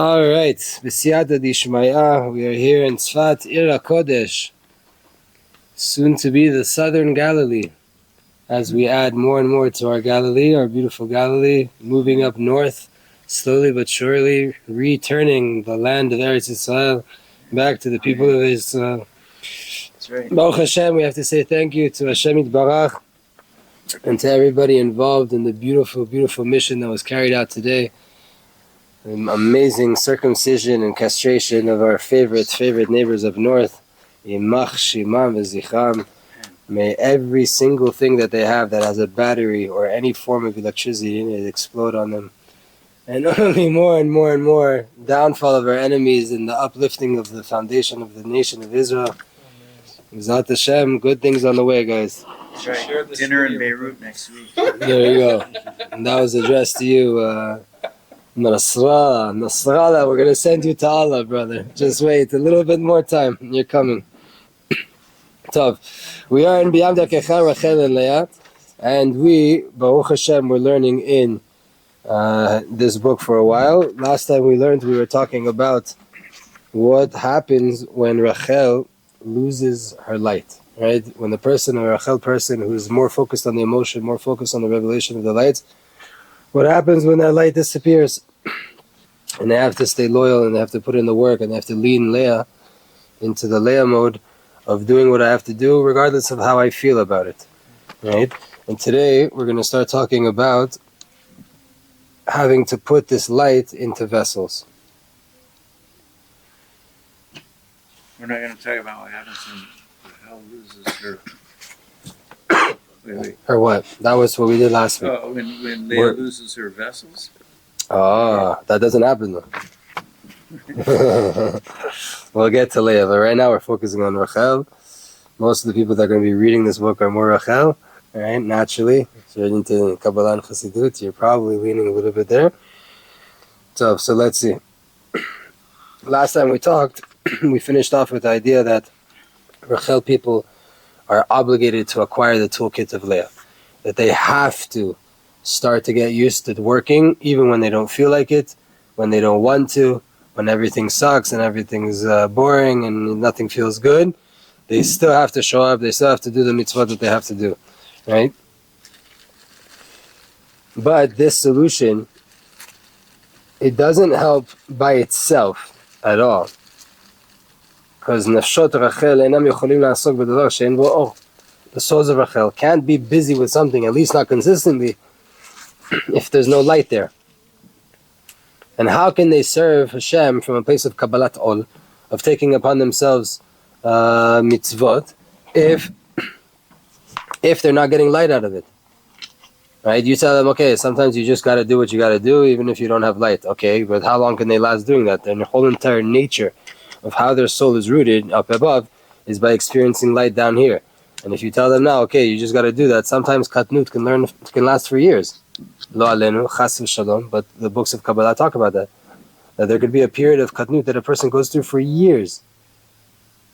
All right, B'siyata Dishmaya, we are here in Tzfat, Ir HaKodesh, soon to be the southern Galilee, as we add more and more to our Galilee, our beautiful Galilee, moving up north, slowly but surely, returning the land of Eretz Yisrael back to the people of Israel. That's right. Baruch Hashem, we have to say thank you to Hashem Yitbarach and to everybody involved in the beautiful, beautiful mission that was carried out today. An amazing circumcision and castration of our favorite neighbors up north. Yimach Shimam v'zichram. May every single thing that they have that has a battery or any form of electricity in it explode on them. And only more and more and more downfall of our enemies and the uplifting of the foundation of the nation of Israel. Mizat Hashem, good things on the way, guys. That's right. Dinner in Beirut next week. There you go. And that was addressed to you, Nasrallah, we're going to send you to Allah, brother. Just wait a little bit more time. You're coming. So, we are in Byam Darkecha, Rachel and Leah, and we, Baruch Hashem, we're learning in this book for a while. Last time we learned, we were talking about what happens when Rachel loses her light, right? When the person, a Rachel person, who's more focused on the emotion, more focused on the revelation of the light, what happens when that light disappears? And they have to stay loyal, and they have to put in the work, and they have to lean Leah into the Leah mode of doing what I have to do, regardless of how I feel about it, right? And today, we're going to start talking about having to put this light into vessels. We're not going to talk about what happens when Rahel loses her... Wait. Or what? That was what we did last week. Oh, when Leah loses her vessels? That doesn't happen though. We'll get to Leah, but right now we're focusing on Rachel. Most of the people that are going to be reading this book are more Rachel, right? Naturally. If you're into Kabbalah and Chassidut, you're probably leaning a little bit there. So let's see. Last time we talked, we finished off with the idea that Rachel people are obligated to acquire the toolkit of Leah. That they have to start to get used to working, even when they don't feel like it, when they don't want to, when everything sucks and everything's boring and nothing feels good. They still have to show up, they still have to do the mitzvot that they have to do, right? But this solution, it doesn't help by itself at all. Because nafshot Rachel einam yocholim la'asok b'davar she'en bo or. The souls of Rachel can't be busy with something, at least not consistently, if there's no light there. And how can they serve Hashem from a place of Kabbalat Ol, of taking upon themselves mitzvot, if they're not getting light out of it? Right? You tell them, okay, sometimes you just got to do what you got to do, even if you don't have light. Okay, but how long can they last doing that? Their whole entire nature of how their soul is rooted up above is by experiencing light down here. And if you tell them now, okay, you just got to do that, sometimes katnut can last for years. Lo alenu, chas v'shalom, but the books of Kabbalah talk about that. That there could be a period of katnut that a person goes through for years.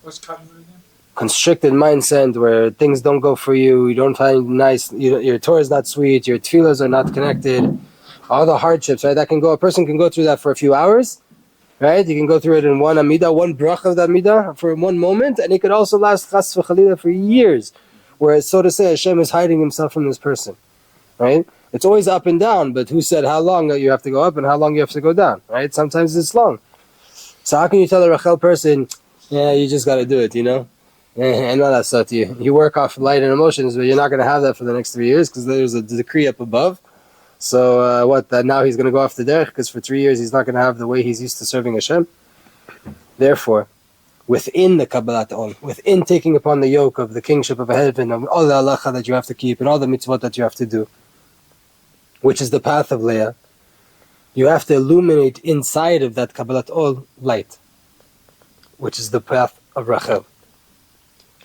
What's katnut again? Constricted mindset where things don't go for you, you don't find nice, your Torah is not sweet, your tefillahs are not connected, all the hardships, right? A person can go through that for a few hours, right? You can go through it in one amidah, one brach of that amidah for one moment, and it could also last chas v'chalila for years, whereas, so to say, Hashem is hiding himself from this person, right? It's always up and down, but who said how long you have to go up and how long you have to go down, right? Sometimes it's long. So how can you tell a Rachel person, yeah, you just got to do it, you know? And all that stuff to you. You work off light and emotions, but you're not going to have that for the next 3 years because there's a decree up above. So now he's going to go off the derech because for 3 years he's not going to have the way he's used to serving Hashem. Therefore, within the Kabbalat Ol, within taking upon the yoke of the kingship of heaven, of all the halacha that you have to keep and all the mitzvot that you have to do, which is the path of Leah, you have to illuminate inside of that Kabbalat Ol light, which is the path of Rachel.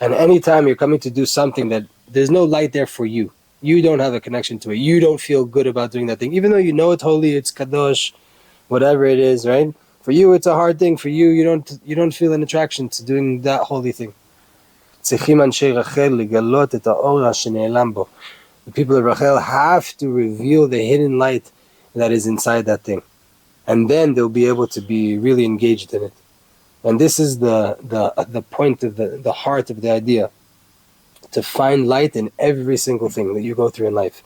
And anytime you're coming to do something that there's no light there for you, you don't have a connection to it, you don't feel good about doing that thing, even though you know it's holy, it's kadosh, whatever it is, right? For you, it's a hard thing. For you, you don't feel an attraction to doing that holy thing. The people of Rachel have to reveal the hidden light that is inside that thing. and then they'll be able to be really engaged in it. And this is the point of the heart of the idea, to find light in every single thing that you go through in life.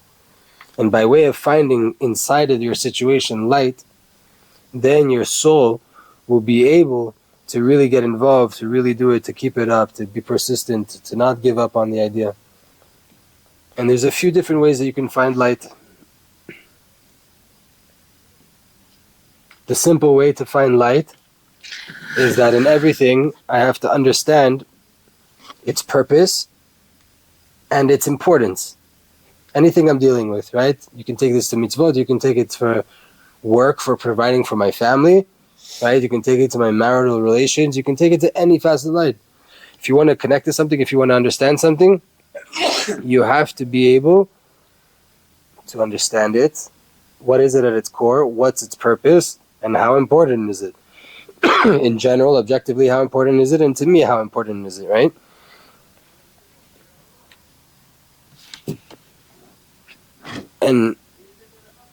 And by way of finding inside of your situation light, then your soul will be able to really get involved, to really do it, to keep it up, to be persistent, to not give up on the idea. And there's a few different ways that you can find light. The simple way to find light is that in everything I have to understand its purpose and its importance. Anything I'm dealing with, right? You can take this to mitzvot, you can take it for work, for providing for my family, right? You can take it to my marital relations, you can take it to any facet of life. If you want to connect to something, if you want to understand something, you have to be able to understand it. What is it at its core? What's its purpose? And how important is it? In general, objectively, how important is it? And to me, how important is it, right? And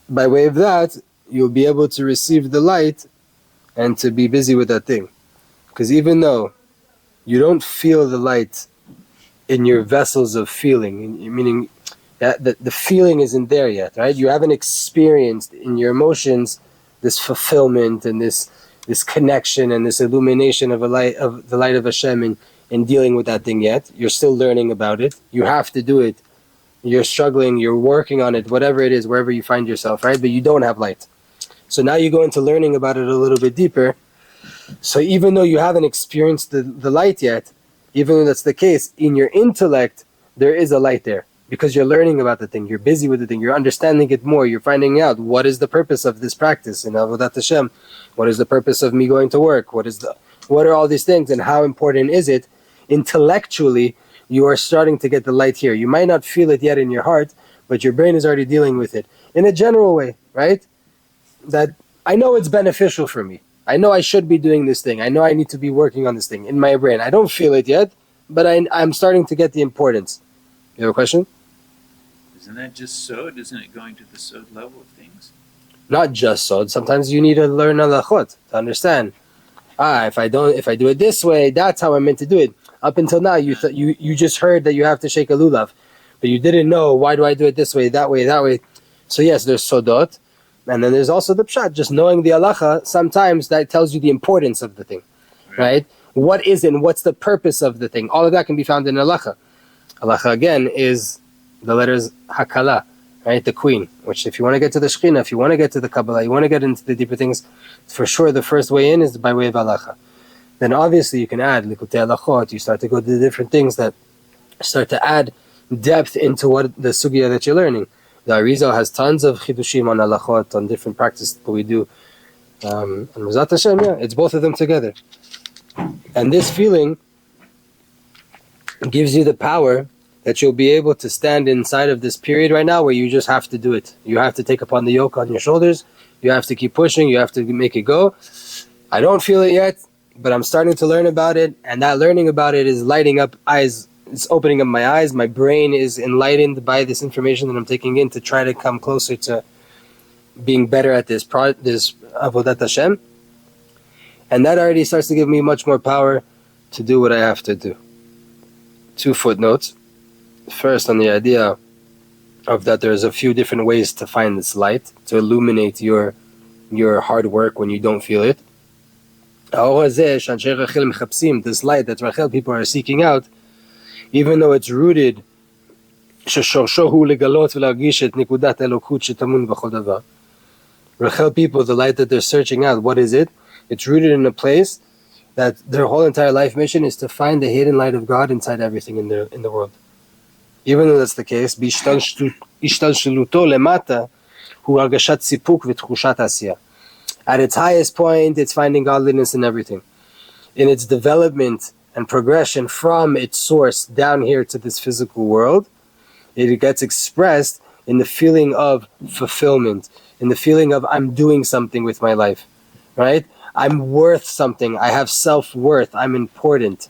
by way of that, you'll be able to receive the light and to be busy with that thing. Because even though you don't feel the light in your vessels of feeling, meaning that the feeling isn't there yet, right? You haven't experienced in your emotions this fulfillment and this connection and this illumination of the light of Hashem in dealing with that thing yet. You're still learning about it. You have to do it. You're struggling, you're working on it, whatever it is, wherever you find yourself, right? But you don't have light. So now you go into learning about it a little bit deeper. So even though you haven't experienced the light yet, even though that's the case, in your intellect, there is a light there. Because you're learning about the thing, you're busy with the thing, you're understanding it more, you're finding out what is the purpose of this practice in Avodat Hashem, what is the purpose of me going to work, what are all these things, and how important is it? Intellectually, you are starting to get the light here. You might not feel it yet in your heart, but your brain is already dealing with it. In a general way, right? That I know it's beneficial for me. I know I should be doing this thing. I know I need to be working on this thing in my brain. I don't feel it yet, but I'm starting to get the importance. You have a question? Isn't that just sod? Isn't it going to the sod level of things? Not just sod. Sometimes you need to learn halachot to understand. If I do it this way, that's how I'm meant to do it. Up until now, you just heard that you have to shake a lulav, but you didn't know, why do I do it this way, that way, that way. So yes, there's sodot, and then there's also the pshat. Just knowing the halacha, sometimes that tells you the importance of the thing, right? What is it, and what's the purpose of the thing? All of that can be found in halacha. Halacha, again, is the letters hakala, right? The queen, which if you want to get to the Shekhinah, if you want to get to the Kabbalah, you want to get into the deeper things, for sure the first way in is by way of halacha. Then obviously you can add likutei halachot. You start to go to the different things that start to add depth into what the sugya that you're learning. The Arizal has tons of chidushim on halachot, on different practices that we do. And Mizat Hashem, it's both of them together. And this feeling gives you the power that you'll be able to stand inside of this period right now where you just have to do it. You have to take upon the yoke on your shoulders. You have to keep pushing. You have to make it go. I don't feel it yet, but I'm starting to learn about it, and that learning about it is lighting up eyes. It's opening up my eyes. My brain is enlightened by this information that I'm taking in to try to come closer to being better at this Avodat Hashem. And that already starts to give me much more power to do what I have to do. 2 footnotes. First, on the idea of that there's a few different ways to find this light, to illuminate your hard work when you don't feel it. This light that Rachel people are seeking out, even though it's rooted, Rachel people, the light that they're searching out, what is it? It's rooted in a place that their whole entire life mission is to find the hidden light of God inside everything in the world. Even though that's the case, at its highest point, it's finding godliness in everything. In its development and progression from its source down here to this physical world, it gets expressed in the feeling of fulfillment, in the feeling of I'm doing something with my life, right? I'm worth something. I have self-worth. I'm important,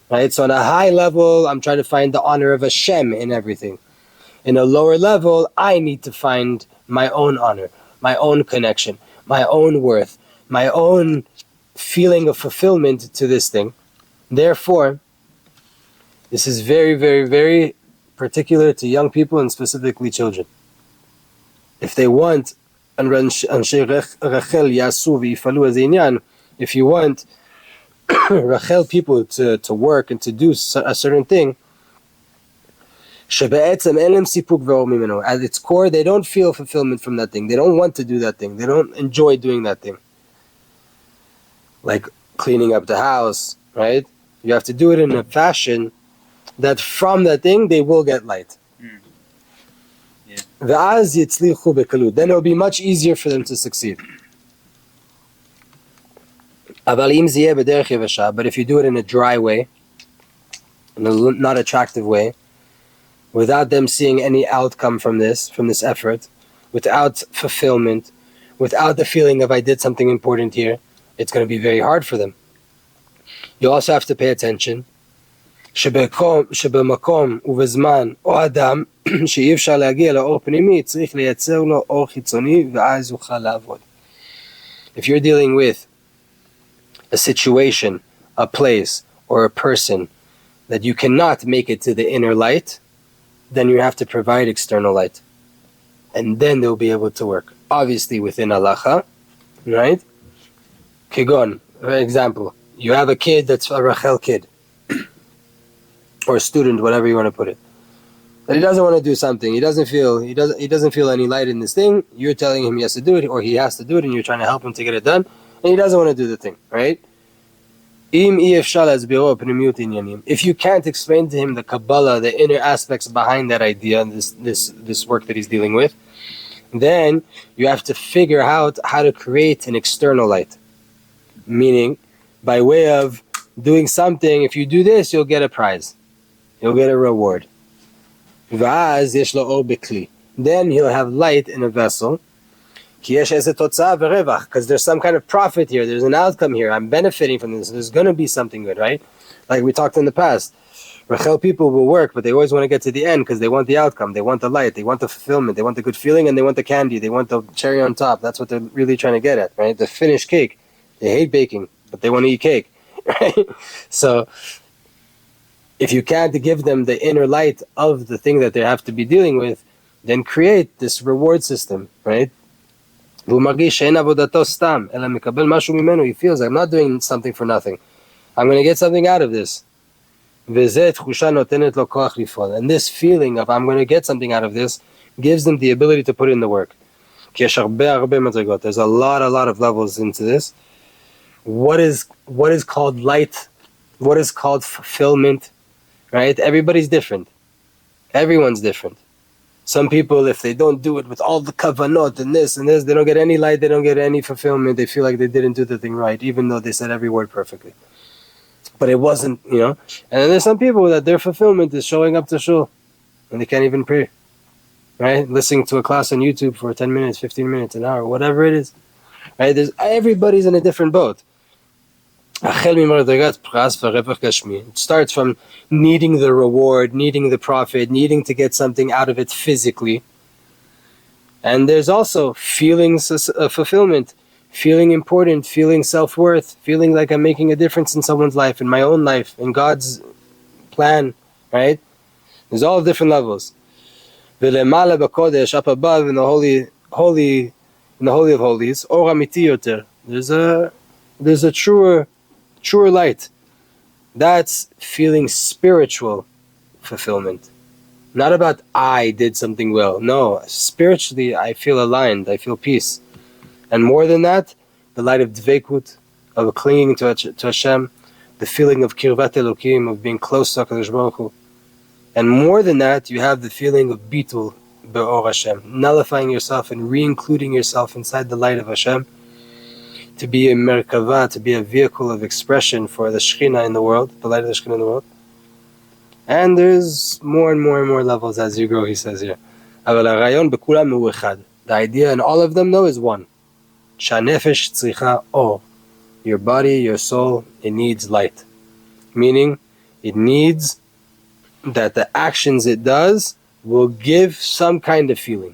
right? So on a high level, I'm trying to find the honor of Hashem in everything. In a lower level, I need to find my own honor, my own connection, my own worth, my own feeling of fulfillment to this thing. Therefore, this is very, very, very particular to young people and specifically children. If they want, if you want Rachel people to work and to do a certain thing, at its core, they don't feel fulfillment from that thing. They don't want to do that thing. They don't enjoy doing that thing. Like cleaning up the house, right? You have to do it in a fashion that from that thing, they will get light. Yeah. Then it will be much easier for them to succeed. But if you do it in a dry way, in a not attractive way, without them seeing any outcome from this effort, without fulfillment, without the feeling of I did something important here, it's going to be very hard for them. You also have to pay attention. שבמקום ובזמן או אדם שאי אפשר להגיע לאור פנימי, צריך לייצר לו אור חיצוני ואז יוכל לעבוד. If you're dealing with a situation, a place, or a person that you cannot make it to the inner light, then you have to provide external light. And then they'll be able to work. Obviously within halacha, right? Kigon, for example, you have a kid that's a Rachel kid, or a student, whatever you want to put it. But he doesn't want to do something. He doesn't feel any light in this thing. You're telling him he has to do it, or he has to do it, and you're trying to help him to get it done, and he doesn't want to do the thing, right? If you can't explain to him the Kabbalah, the inner aspects behind that idea, this work that he's dealing with, then you have to figure out how to create an external light. Meaning, by way of doing something, if you do this, you'll get a prize. You'll get a reward. Then he'll have light in a vessel. Because there's some kind of profit here. There's an outcome here. I'm benefiting from this. There's going to be something good, right? Like we talked in the past. Rachel people will work, but they always want to get to the end because they want the outcome. They want the light. They want the fulfillment. They want the good feeling, and they want the candy. They want the cherry on top. That's what they're really trying to get at, right? The finished cake. They hate baking, but they want to eat cake, right? So if you can't give them the inner light of the thing that they have to be dealing with, then create this reward system, right? He feels I'm not doing something for nothing. I'm going to get something out of this. And this feeling of I'm going to get something out of this gives them the ability to put in the work. There's a lot of levels into this. What is called light? What is called fulfillment? Right? Everybody's different. Everyone's different. Some people, if they don't do it with all the kavanot and this, they don't get any light, they don't get any fulfillment, they feel like they didn't do the thing right, even though they said every word perfectly. But it wasn't, And then there's some people that their fulfillment is showing up to shul, and they can't even pray. Right? Listening to a class on YouTube for 10 minutes, 15 minutes, an hour, whatever it is. Right? Everybody's in a different boat. It starts from needing the reward, needing the profit, needing to get something out of it physically. And there's also feelings of fulfillment, feeling important, feeling self-worth, feeling like I'm making a difference in someone's life, in my own life, in God's plan, right? There's all different levels. Up above in the holy of holies, there's a truer light. That's feeling spiritual fulfillment. Not about I did something well. No, spiritually I feel aligned, I feel peace. And more than that, the light of dveikut, of clinging to Hashem, the feeling of kirvat Elokim, of being close to HaKadosh Baruch Hu. And more than that, you have the feeling of bitul be'or Hashem, nullifying yourself and re-including yourself inside the light of Hashem, to be a merkava, to be a vehicle of expression for the Shekhinah in the world, the light of the Shekhinah in the world. And there's more and more and more levels as you grow, he says here. The idea in all of them, though, is one. Shanefesh tzricha or. Your body, your soul, it needs light. Meaning, it needs that the actions it does will give some kind of feeling.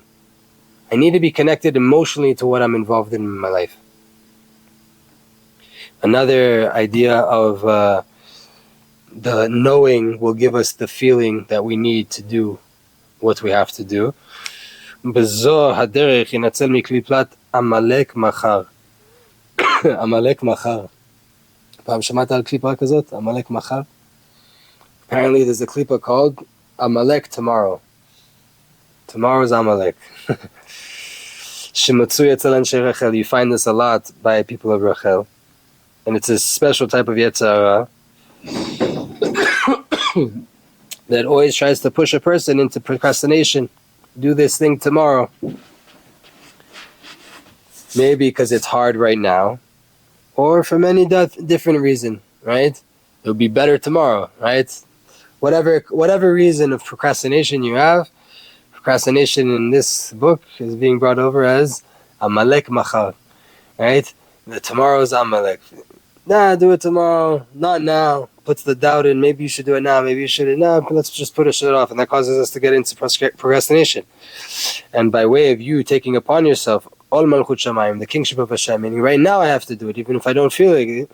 I need to be connected emotionally to what I'm involved in my life. Another idea of the knowing will give us the feeling that we need to do what we have to do. בזו הדרך ינצל מקליפת עמלק מחר. עמלק מחר. פעם שמעת על קליפה כזאת? עמלק מחר? Apparently there's a klipa called Amalek tomorrow. Tomorrow's Amalek. Shematsuy etzel anshe Rachel. You find this a lot by people of Rachel. And it's a special type of Yetzirah that always tries to push a person into procrastination. Do this thing tomorrow. Maybe because it's hard right now, or for many different reasons, right? It'll be better tomorrow, right? Whatever reason of procrastination you have, procrastination in this book is being brought over as Amalek Machar, right? The tomorrow's Amalek. Nah, do it tomorrow, not now. Puts the doubt in, maybe you should do it now, maybe you shouldn't. No, but let's just put it off. And that causes us to get into procrastination. And by way of you taking upon yourself, Ol Malchut Shamayim, the kingship of Hashem, meaning right now I have to do it, even if I don't feel like it,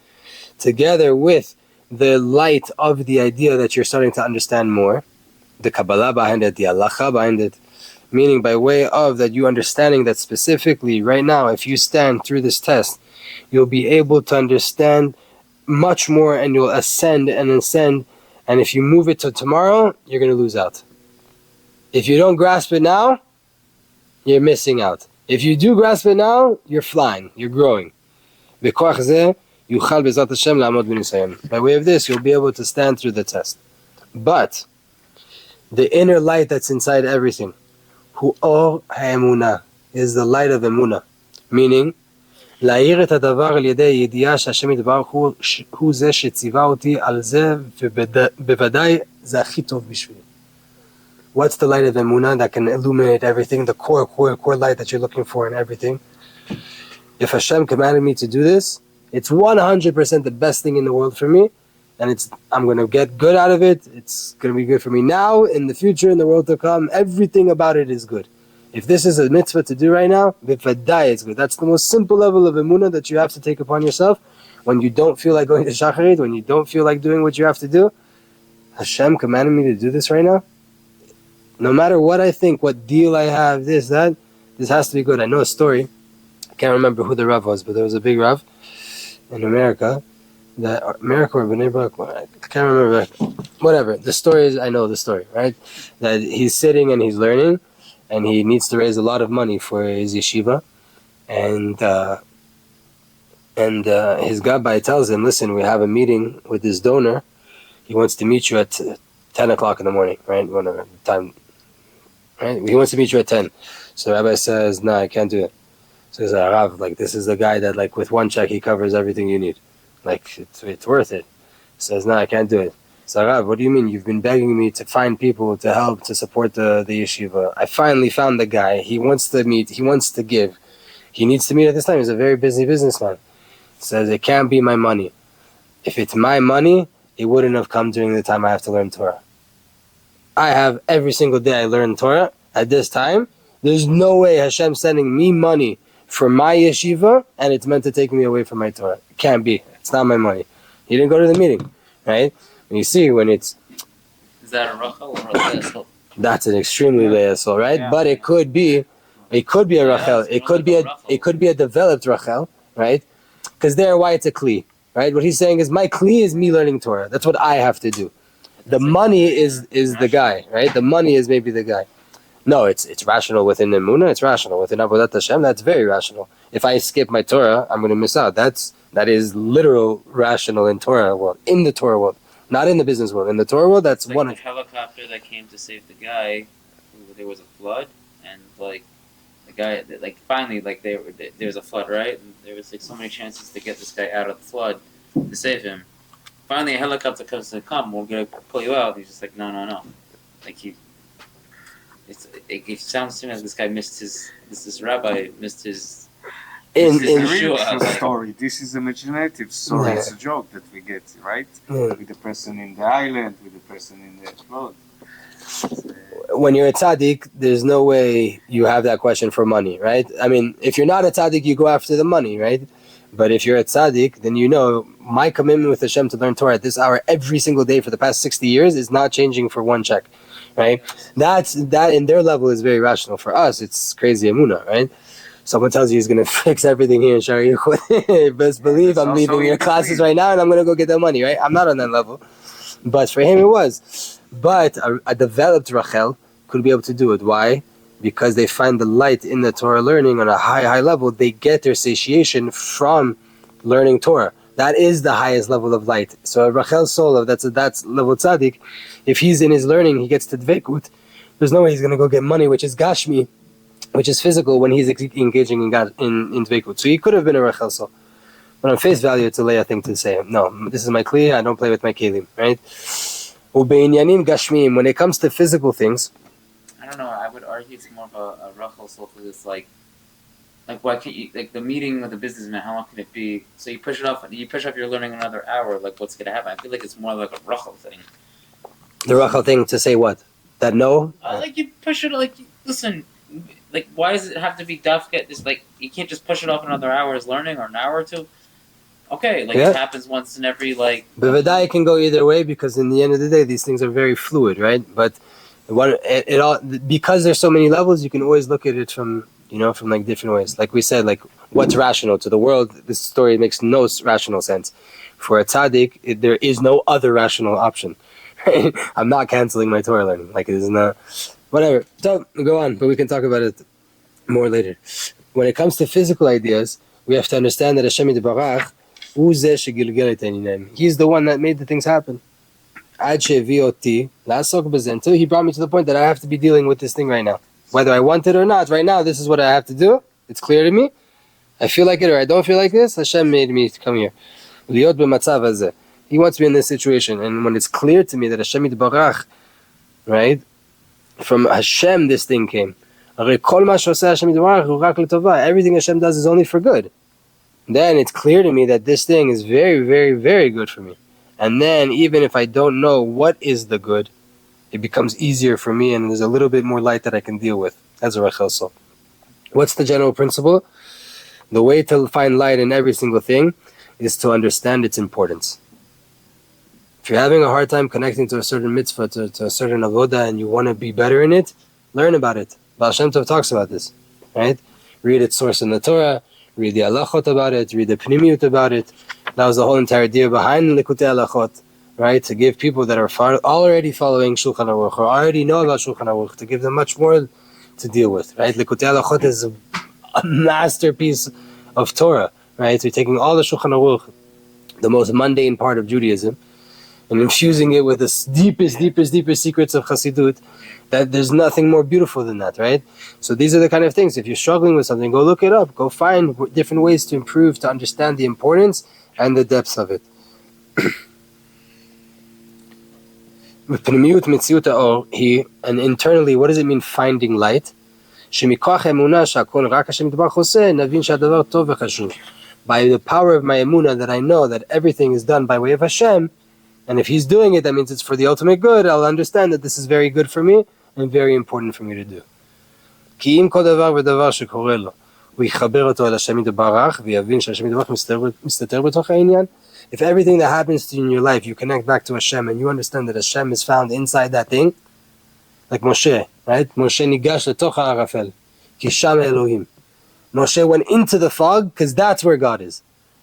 together with the light of the idea that you're starting to understand more, the Kabbalah behind it, the halacha behind it, meaning by way of that you understanding that specifically right now, if you stand through this test, you'll be able to understand much more and you'll ascend and ascend, and if you move it to tomorrow, you're going to lose out. If you don't grasp it now, you're missing out. If you do grasp it now, you're flying, you're growing. By way of this, you'll be able to stand through the test. But the inner light that's inside everything, Hu Or HaEmunah, is the light of Emunah. Meaning, להאיר את הדבר על ידי ידיעה שהשם יתברך הוא זה שציווה אותי על זה, ובוודאי זה הכי טוב בשבילי. What's the light of Emunah that can illuminate everything, the core light that you're looking for in everything? If Hashem commanded me to do this, it's 100% the best thing in the world for me, and I'm going to get good out of it. It's going to be good for me now, in the future, in the world to come. Everything about it is good. If this is a mitzvah to do right now, b'vadai it's good. That's the most simple level of emunah that you have to take upon yourself when you don't feel like going to shacharit, when you don't feel like doing what you have to do. Hashem commanded me to do this right now. No matter what I think, what deal I have, this has to be good. I know a story. I can't remember who the Rav was, but there was a big Rav in America, or Bnei Brak, I can't remember. Whatever. The story is, I know the story, right? That he's sitting and he's learning, and he needs to raise a lot of money for his yeshiva, and his gabbai tells him, listen, we have a meeting with this donor. He wants to meet you at 10 o'clock in the morning, right? Whatever time, right? He wants to meet you at 10. So the rabbi says, no, I can't do it. So he says, Rav, like, this is the guy that, like, with one check, he covers everything you need. Like, it's worth it. He says, no, I can't do it. So Rav, what do you mean? You've been begging me to find people to help, to support the yeshiva. I finally found the guy. He wants to meet. He wants to give. He needs to meet at this time. He's a very busy businessman. He says, it can't be my money. If it's my money, it wouldn't have come during the time I have to learn Torah. I have every single day I learn Torah at this time. There's no way Hashem's sending me money for my yeshiva and it's meant to take me away from my Torah. It can't be. It's not my money. He didn't go to the meeting, right? And you see when it's... Is that a Rachel or a Leah? That's an extremely Leah soul, right? Yeah. But it could be a Rachel. It could be a developed Rachel, right? Because there, why it's a Kli, right? What he's saying is, my Kli is me learning Torah. That's what I have to do. The money is the guy, right? The money is maybe the guy. No, it's rational within Emunah. It's rational within Avodat Hashem. That's very rational. If I skip my Torah, I'm going to miss out. That is literal rational in Torah world, in the Torah world, not in the business world. In the Torah world, that's like one. The helicopter that came to save the guy. There was a flood, and like the guy, like finally, like there was a flood, right? And there was like so many chances to get this guy out of the flood to save him. Finally, a helicopter comes to come. We're gonna pull you out. He's just like, no. Like it sounds to me like this guy missed his. This rabbi missed his. This is a real story. This is imaginative story. It's a joke that we get, right? With the person in the island, with the person in the flood. when you're a tzaddik, there's no way you have that question for money, right? I mean, if you're not a tzaddik, you go after the money, right? But if you're a tzaddik, then you know my commitment with Hashem to learn Torah at this hour every single day for the past 60 years is not changing for one check, right? That in their level is very rational. For us, it's crazy emunah, right? Someone tells you he's going to fix everything here in Shari Yichud. Best believe I'm leaving your classes right now and I'm going to go get that money, right? I'm not on that level. But for him it was. But a developed Rachel could be able to do it. Why? Because they find the light in the Torah learning on a high level. They get their satiation from learning Torah. That is the highest level of light. So Rachel's soul, that's level tzaddik, if he's in his learning, he gets to dveikut. There's no way he's going to go get money, which is gashmi, which is physical, when he's engaging in dveikut. So he could have been a Rachel soul. But on face value, it's a Leah thing to say. No, this is my kli, I don't play with my kelim, right? Ubeinyanim gashmim, when it comes to physical things, I don't know. I would argue it's more of a Rachel soul because it's like why can't you, like the meeting with the businessman? How long can it be? So you push it off. You push off. You're learning another hour. Like what's gonna happen? I feel like it's more like a Rachel thing. The Rachel thing to say what? That no? Like you push it. Like listen. Like why does it have to be dafka? This like you can't just push it off another hour's learning or an hour or two. Okay, like it happens once in every like. B'vedai can go either way because in the end of the day, these things are very fluid, right? But it all, because there's so many levels, you can always look at it from like different ways. Like we said, like what's rational to the world? This story makes no rational sense. For a tzaddik, there is no other rational option. Right? I'm not canceling my Torah learning. Like it is not. Whatever. So go on, but we can talk about it more later. When it comes to physical ideas, we have to understand that Hashem Yitbarach. He's the one that made the things happen. Until he brought me to the point that I have to be dealing with this thing right now. Whether I want it or not, right now, this is what I have to do. It's clear to me. I feel like it or I don't feel like this. Hashem made me to come here. He wants me in this situation. And when it's clear to me that Hashem Yitbarach, right? From Hashem this thing came. Everything Hashem does is only for good. Then it's clear to me that this thing is very, very, very good for me. And then even if I don't know what is the good, it becomes easier for me and there's a little bit more light that I can deal with as a Rachel soul. What's the general principle? The way to find light in every single thing is to understand its importance. If you're having a hard time connecting to a certain mitzvah, to a certain avoda, and you want to be better in it, learn about it. Baal Shem Tov talks about this, right? Read its source in the Torah, read the halachot about it, read the pnimiyut about it. That was the whole entire idea behind Likutei Halachot, right? To give people that are already following Shulchan Aruch or already know about Shulchan Aruch, to give them much more to deal with, right? Likutei Halachot is a masterpiece of Torah, right? So you're taking all the Shulchan Aruch, the most mundane part of Judaism, and infusing it with the deepest secrets of Chassidut, that there's nothing more beautiful than that, right? So these are the kind of things, if you're struggling with something, go look it up, go find different ways to improve, to understand the importance and the depths of it. And internally, what does it mean finding light? By the power of my emunah, that I know that everything is done by way of Hashem, and if He's doing it, that means it's for the ultimate good. I'll understand that this is very good for me and very important for me to do. If everything that happens to you in your life, you connect back to Hashem and you understand that Hashem is found inside that thing, like Moshe, right? Moshe nigash letoch ha'arafel, ki sham Elohim. Moshe went into the fog because that's where God is,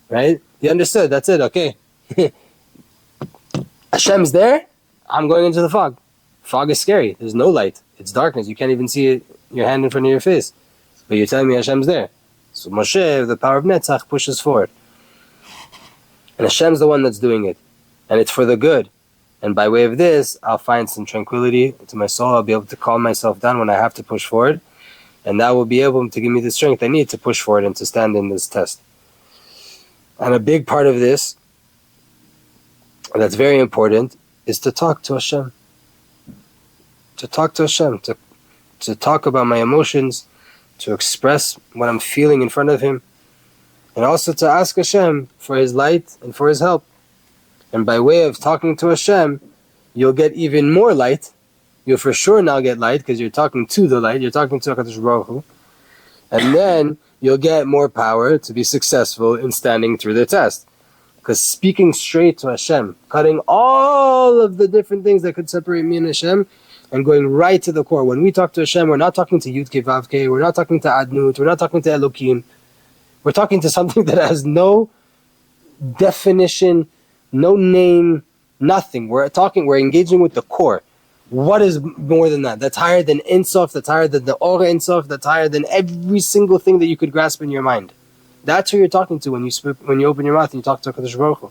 right? You understood? That's it. Okay. Hashem's there. I'm going into the fog. Fog is scary. There's no light. It's darkness. You can't even see your hand in front of your face. But you're telling me Hashem's there. So Moshe, the power of Netzach, pushes forward. And Hashem's the one that's doing it. And it's for the good. And by way of this, I'll find some tranquility to my soul. I'll be able to calm myself down when I have to push forward. And that will be able to give me the strength I need to push forward and to stand in this test. And a big part of this, that's very important, is to talk to Hashem. To talk to Hashem. To talk about my emotions. To express what I'm feeling in front of Him. And also to ask Hashem for His light and for His help. And by way of talking to Hashem, you'll get even more light you'll for sure now get light because you're talking to the light, you're talking to HaKadosh Baruch Hu. And then you'll get more power to be successful in standing through the test. Because speaking straight to Hashem, cutting all of the different things that could separate me and Hashem, and going right to the core. When we talk to Hashem, we're not talking to Yud Ke Vav Ke, we're not talking to Adnut, we're not talking to Elokim. We're talking to something that has no definition, no name, nothing. We're engaging with the core. What is more than that? That's higher than Ein Sof, that's higher than the Ora Ein Sof, that's higher than every single thing that you could grasp in your mind. That's who you're talking to when you open your mouth and you talk to HaKadosh Baruch Hu.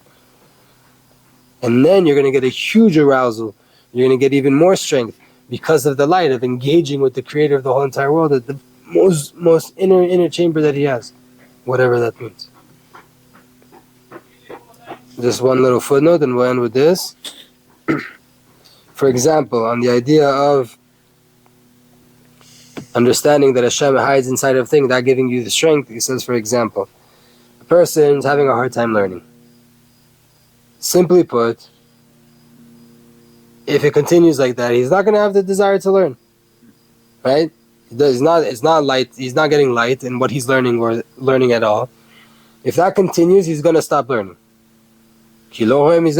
And then you're going to get a huge arousal. You're going to get even more strength because of the light of engaging with the creator of the whole entire world at the most inner chamber that he has. Whatever that means. Just one little footnote and we'll end with this. For example, on the idea of understanding that Hashem hides inside of things, that giving you the strength, he says, for example, a person is having a hard time learning. Simply put, if it continues like that, he's not going to have the desire to learn. Right? It's not light. He's not getting light in what he's learning or learning at all. If that continues, he's going to stop learning. He doesn't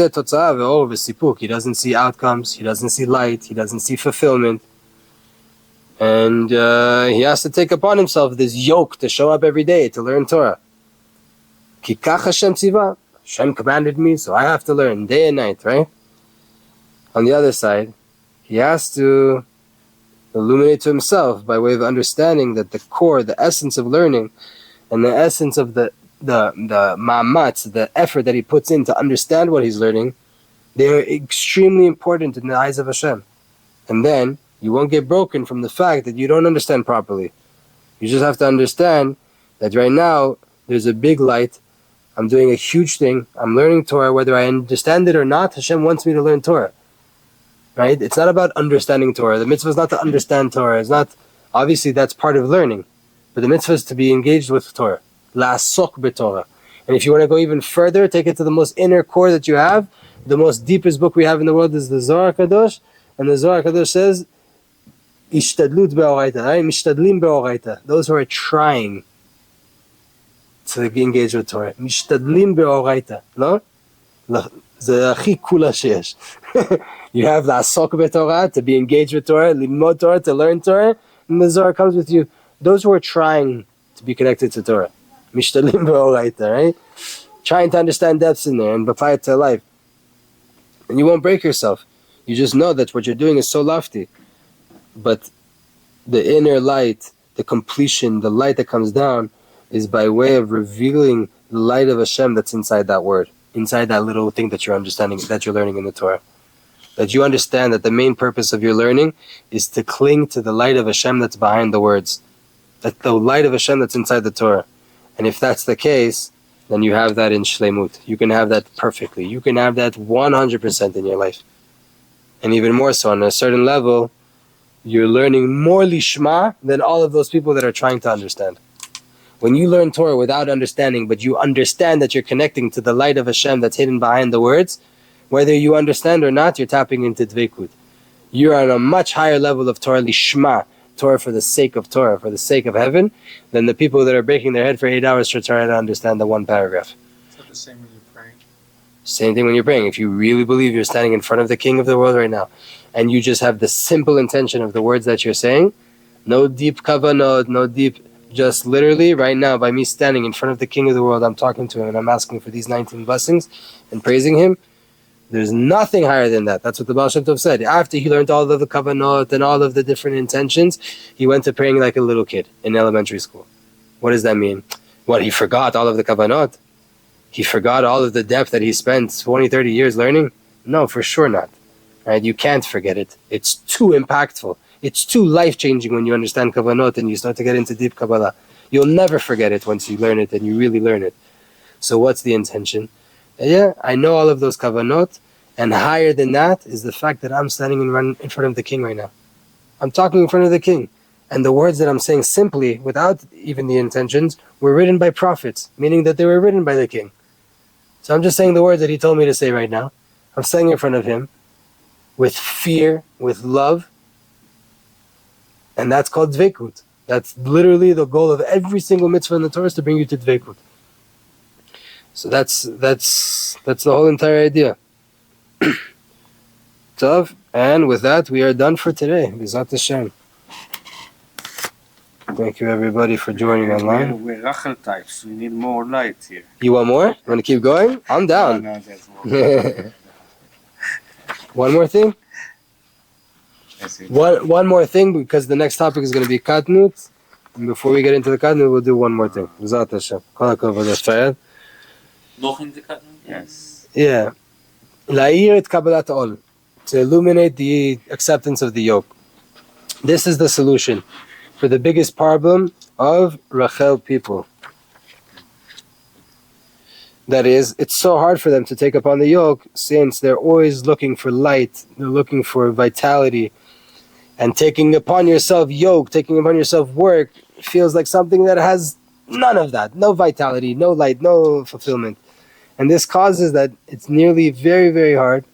see outcomes. He doesn't see light. He doesn't see fulfillment. And he has to take upon himself this yoke to show up every day to learn Torah. Hashem commanded me, so I have to learn day and night, right? On the other side, he has to illuminate to himself by way of understanding that the core, the essence of learning, and the essence of the ma'amatz, the effort that he puts in to understand what he's learning, they're extremely important in the eyes of Hashem. And then you won't get broken from the fact that you don't understand properly. You just have to understand that right now there's a big light. I'm doing a huge thing. I'm learning Torah. Whether I understand it or not, Hashem wants me to learn Torah. Right? It's not about understanding Torah. The mitzvah is not to understand Torah. It's not, obviously that's part of learning. But the mitzvah is to be engaged with Torah. La'asok b'Torah. And if you want to go even further, take it to the most inner core that you have. The most deepest book we have in the world is the Zohar Kadosh. And the Zohar Kadosh says, Ishtadlut be'oraita, right? Mishtadlim be'oraita. Those who are trying to engage with Torah. Mishtadlim be'oraita. No? זה הכי כולה שיש. You have לעסוק בתורה, to be engaged with Torah, ללמוד Torah, to learn Torah, and the Zohar comes with you. Those who are trying to be connected to Torah. משתדלים באורייתא, right? Trying to understand depths in there and apply it to life. And you won't break yourself. You just know that what you're doing is so lofty. But the inner light, the completion, the light that comes down is by way of revealing the light of Hashem that's inside that word, inside that little thing that you're understanding, that you're learning in the Torah. That you understand that the main purpose of your learning is to cling to the light of Hashem that's behind the words. That the light of Hashem that's inside the Torah. And if that's the case, then you have that in Shleimut. You can have that perfectly. You can have that 100% in your life. And even more so, on a certain level, you're learning more lishma than all of those people that are trying to understand. When you learn Torah without understanding, but you understand that you're connecting to the light of Hashem that's hidden behind the words, whether you understand or not, you're tapping into Dveikut. You're on a much higher level of Torah lishma, Torah for the sake of Torah, for the sake of heaven, than the people that are breaking their head for 8 hours to try to understand the one paragraph. Is that the same when you're praying? Same thing when you're praying. If you really believe you're standing in front of the King of the world right now, and you just have the simple intention of the words that you're saying, no deep kavanot, no deep, just literally right now, by me standing in front of the King of the world, I'm talking to him and I'm asking for these 19 blessings and praising him. There's nothing higher than that. That's what the Baal Shem Tov said. After he learned all of the kavanot and all of the different intentions, he went to praying like a little kid in elementary school. What does that mean? What, he forgot all of the kavanot? He forgot all of the depth that he spent 20, 30 years learning? No, for sure not. Right? You can't forget it. It's too impactful. It's too life-changing when you understand kavanot and you start to get into deep Kabbalah. You'll never forget it once you learn it and you really learn it. So what's the intention? Yeah, I know all of those kavanot, and higher than that is the fact that I'm standing in front of the King right now. I'm talking in front of the King. And the words that I'm saying simply, without even the intentions, were written by prophets, meaning that they were written by the King. So I'm just saying the words that he told me to say right now. I'm saying in front of him with fear, with love, And that's called dveikut. That's literally the goal of every single mitzvah in the Torah, is to bring you to dveikut. So that's the whole entire idea. Tov, and with that we are done for today. B'ezrat Hashem. Thank you everybody for joining online. We're Rachel types. We need more light here. You want more? You want to keep going? I'm down. No, that's more. One more thing? That's it. One more thing, because the next topic is going to be katnut. And before we get into the katnut, we'll do one more thing. B'ezrat Hashem. Kol hakavod, Fayed. Nothing to cut. Yes. Yeah. La'ir et kabbalat ol. To illuminate the acceptance of the yoke. This is the solution for the biggest problem of Rachel people. That is, it's so hard for them to take upon the yoke, since they're always looking for light, they're looking for vitality. And taking upon yourself yoke, taking upon yourself work, feels like something that has none of that. No vitality, no light, no fulfillment. And this causes that it's nearly very, very hard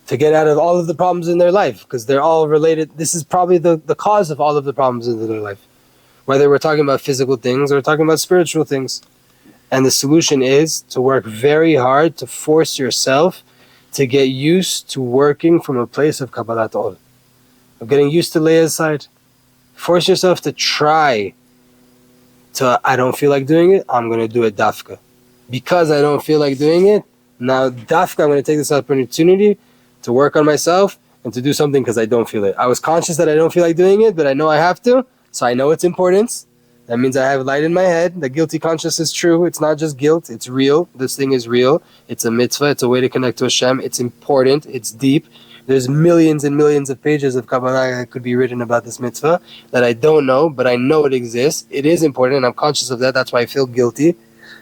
to get out of all of the problems in their life, because they're all related. This is probably the cause of all of the problems in their life. Whether we're talking about physical things or talking about spiritual things. And the solution is to work very hard to force yourself to get used to working from a place of Kabbalat Ol. Of getting used to Leah's side. Force yourself to try to, I don't feel like doing it, I'm going to do it dafka. Because I don't feel like doing it, now dafka, I'm going to take this opportunity to work on myself and to do something because I don't feel it. I was conscious that I don't feel like doing it, but I know I have to, so I know its importance. That means I have light in my head. The guilty conscience is true. It's not just guilt. It's real. This thing is real. It's a mitzvah. It's a way to connect to Hashem. It's important. It's deep. There's millions and millions of pages of Kabbalah that could be written about this mitzvah that I don't know, but I know it exists. It is important, and I'm conscious of that. That's why I feel guilty.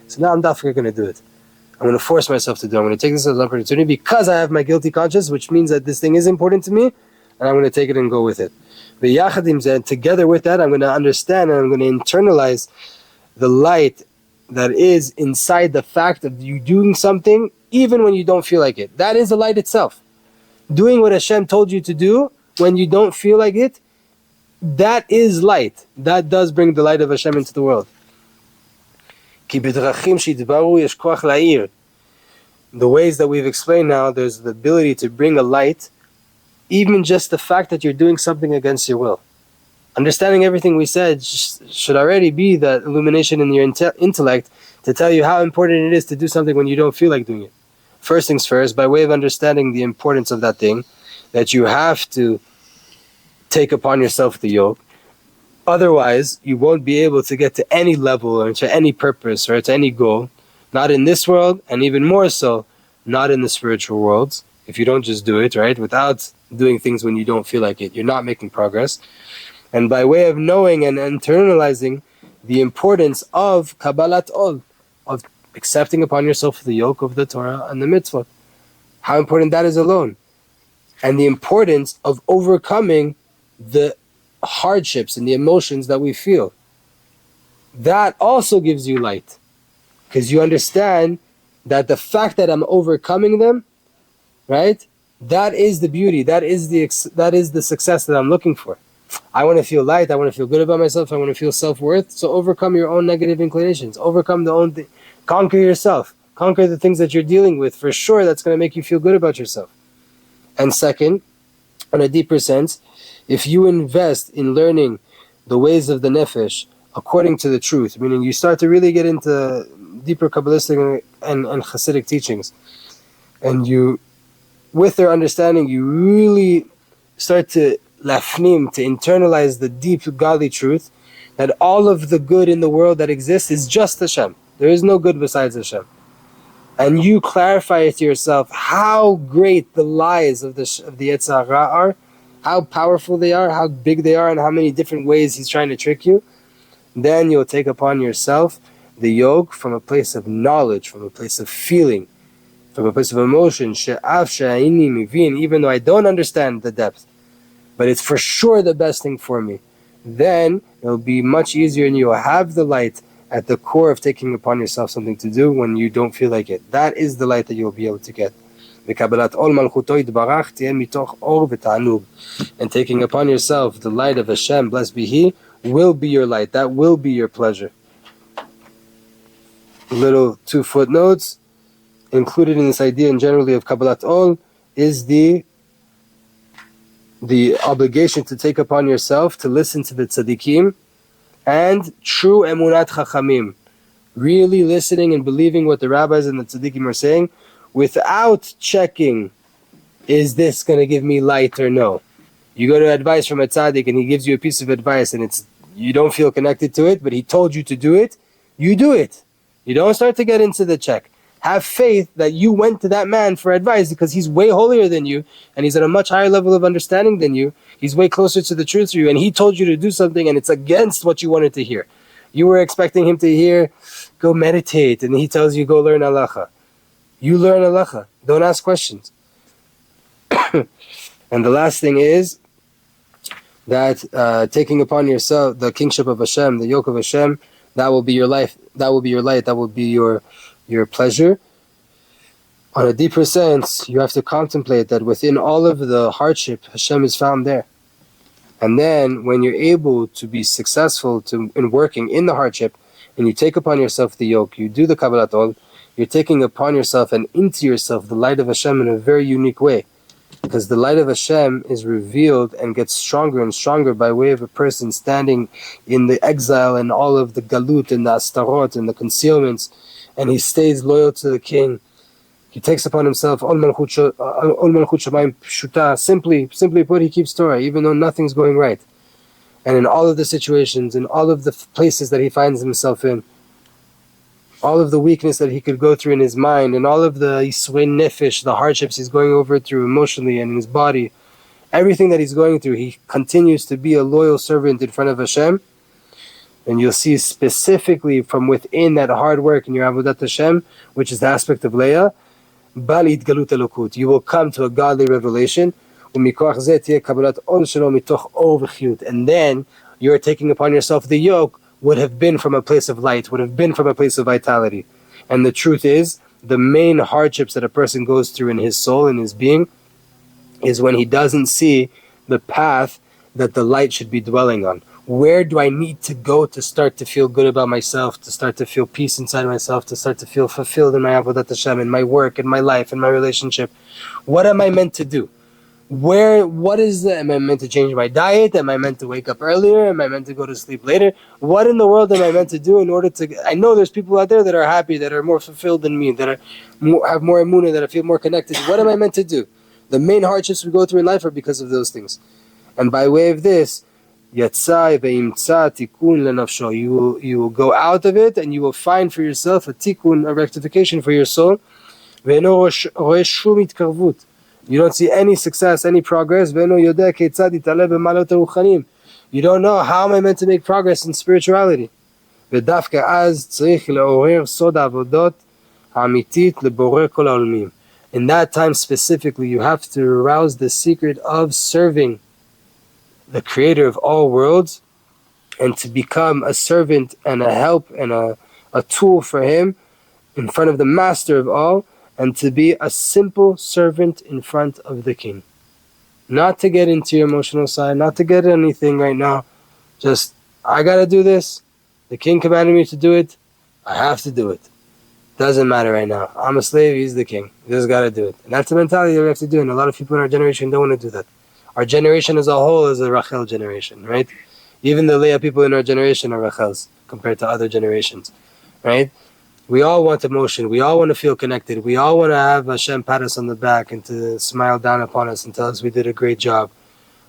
So now I'm definitely going to do it. I'm going to force myself to do it. I'm going to take this as an opportunity because I have my guilty conscience, which means that this thing is important to me, and I'm going to take it and go with it. But Yachadim said, together with that, I'm going to understand and I'm going to internalize the light that is inside the fact of you doing something even when you don't feel like it. That is the light itself. Doing what Hashem told you to do when you don't feel like it, that is light. That does bring the light of Hashem into the world. The ways that we've explained now, there's the ability to bring a light, even just the fact that you're doing something against your will. Understanding everything we said should already be that illumination in your intellect to tell you how important it is to do something when you don't feel like doing it. First things first, by way of understanding the importance of that thing, that you have to take upon yourself the yoke. Otherwise, you won't be able to get to any level or to any purpose or to any goal, not in this world, and even more so, not in the spiritual worlds. If you don't just do it, right, without doing things when you don't feel like it, you're not making progress. And by way of knowing and internalizing the importance of Kabbalat Ol, of accepting upon yourself the yoke of the Torah and the mitzvah, how important that is alone. And the importance of overcoming the hardships and the emotions that we feel. That also gives you light. Because you understand that the fact that I'm overcoming them, right, that is the beauty, that is the success that I'm looking for. I want to feel light, I want to feel good about myself, I want to feel self-worth, so overcome your own negative inclinations, overcome the own conquer yourself, conquer the things that you're dealing with. For sure, that's going to make you feel good about yourself. And second, on a deeper sense, if you invest in learning the ways of the nefesh according to the truth, meaning you start to really get into deeper Kabbalistic and Hasidic teachings, and you, with their understanding, you really start to lafnim, to internalize the deep godly truth that all of the good in the world that exists is just Hashem. There is no good besides Hashem. And you clarify it to yourself how great the lies of the Yetzer Hara are, how powerful they are, how big they are, and how many different ways he's trying to trick you. Then you'll take upon yourself the yoke from a place of knowledge, from a place of feeling, from a place of emotion, even though I don't understand the depth, but it's for sure the best thing for me. Then it'll be much easier and you'll have the light at the core of taking upon yourself something to do when you don't feel like it. That is the light that you'll be able to get. וקבלת עול מלכותו יתברך תהיה מתוך אור ותענוג. And taking upon yourself the light of Hashem, blessed be He, will be your light. That will be your pleasure. Little 2 footnotes. Included in this idea and generally of Kabbalat Ol is the obligation to take upon yourself to listen to the tzaddikim and true emunat chachamim, really listening and believing what the rabbis and the tzaddikim are saying without checking, is this going to give me light or no? You go to advice from a tzaddik and he gives you a piece of advice and you don't feel connected to it, but he told you to do it, you do it. You don't start to get into the check. Have faith that you went to that man for advice because he's way holier than you and he's at a much higher level of understanding than you. He's way closer to the truth for you and he told you to do something and it's against what you wanted to hear. You were expecting him to hear, go meditate, and he tells you, go learn halacha. You learn halacha. Don't ask questions. And the last thing is that taking upon yourself the kingship of Hashem, the yoke of Hashem, that will be your life, that will be your light, that will be your pleasure. On a deeper sense, you have to contemplate that within all of the hardship, Hashem is found there. And then when you're able to be successful in working in the hardship, and you take upon yourself the yoke, you do the Kabbalat Ol, you're taking upon yourself and into yourself the light of Hashem in a very unique way. Because the light of Hashem is revealed and gets stronger and stronger by way of a person standing in the exile and all of the galut and the astarot and the concealments, and he stays loyal to the king. He takes upon himself ol malchut shamayim pshuta. Simply put, he keeps Torah even though nothing's going right. And in all of the situations, in all of the places that he finds himself in, all of the weakness that he could go through in his mind, and all of the yisrei nefesh, the hardships he's going over through emotionally and in his body, everything that he's going through, he continues to be a loyal servant in front of Hashem. And you'll see specifically from within that hard work in your avodat Hashem, which is the aspect of Leah, balit galut elokut. You will come to a godly revelation. And then you're taking upon yourself the yoke would have been from a place of light, would have been from a place of vitality. And the truth is, the main hardships that a person goes through in his soul, in his being, is when he doesn't see the path that the light should be dwelling on. Where do I need to go to start to feel good about myself, to start to feel peace inside myself, to start to feel fulfilled in my avodat Hashem, in my work, in my life, in my relationship? What am I meant to do? Am I meant to change my diet? Am I meant to wake up earlier? Am I meant to go to sleep later? What in the world am I meant to do in order to... I know there's people out there that are happy, that are more fulfilled than me, that have more emunah, that I feel more connected. What am I meant to do? The main hardships we go through in life are because of those things. And by way of this, yatzai ve'imtza tikun lenafsho. You will go out of it and you will find for yourself a tikkun, a rectification for your soul. Ve'eno roeh shum itkarvut. You don't see any success, any progress. You don't know how am I meant to make progress in spirituality. In that time specifically, you have to arouse the secret of serving the creator of all worlds and to become a servant and a help and a tool for him in front of the master of all, and to be a simple servant in front of the king. Not to get into your emotional side, not to get anything right now. Just, I gotta do this. The king commanded me to do it. I have to do it. Doesn't matter right now. I'm a slave, he's the king. You just gotta do it. And that's the mentality that we have to do. And a lot of people in our generation don't want to do that. Our generation as a whole is a Rachel generation, right? Even the Leah people in our generation are Rachels compared to other generations, right? We all want emotion. We all want to feel connected. We all want to have Hashem pat us on the back and to smile down upon us and tell us we did a great job.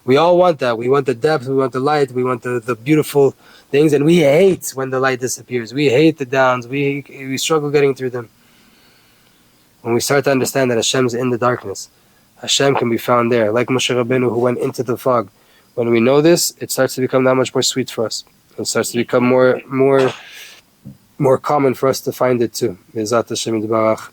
We all want that. We want the depth. We want the light. We want the beautiful things. And we hate when the light disappears. We hate the downs. We struggle getting through them. When we start to understand that Hashem's in the darkness, Hashem can be found there. Like Moshe Rabbeinu who went into the fog. When we know this, it starts to become that much more sweet for us. It starts to become more common for us to find it too. Be'ezrat Hashem yitbarach.